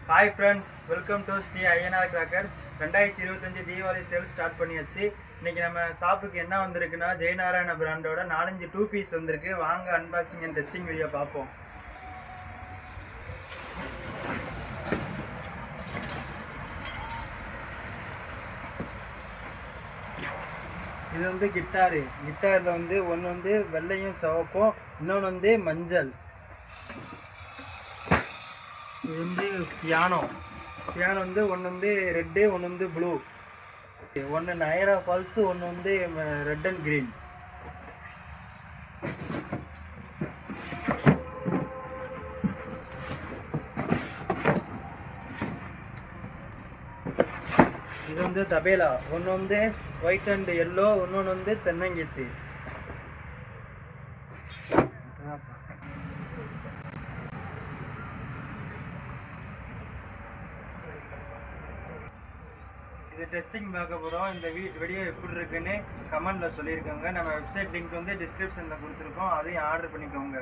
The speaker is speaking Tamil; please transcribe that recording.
Hi friends, welcome to Sri INR crackers. 2025 Deepavali sale start பண்ணியாச்சு. இன்னைக்கு நம்ம ஷாப்புக்கு என்ன வந்திருக்குன்னா, ஜெயநாராயண பிராண்டோட 4-5 2 பீஸ் வந்திருக்கு. வாங்க அன்பாக்சிங் அண்ட் டெஸ்டிங் வீடியோ பார்ப்போம். இது வந்து கிட்டாரில் வந்து ஒன்று வந்து வெள்ளையும் சிவப்பும், இன்னொன்று வந்து மஞ்சள். இது வந்து பியானோ வந்து ஒன்று வந்து ரெட்டு, ஒன்று வந்து ப்ளூ, ஒன்று நயரா ஃபால்ஸு, ஒன்று வந்து ரெட் அண்ட் க்ரீன். இது வந்து தபேலா, ஒன்று வந்து ஒயிட் அண்ட் எல்லோ, இன்னொன்று வந்து தென்னங்கீத்து. இது டெஸ்டிங் பார்க்க போகிறோம். இந்த வீடியோ எப்படி இருக்குன்னு கமெண்டில் சொல்லியிருக்கோங்க. நம்ம வெப்சைட் லிங்க் வந்து டிஸ்கிரிப்ஷனில் கொடுத்துருக்கோம், அதையும் ஆர்டர் பண்ணிக்கோங்க.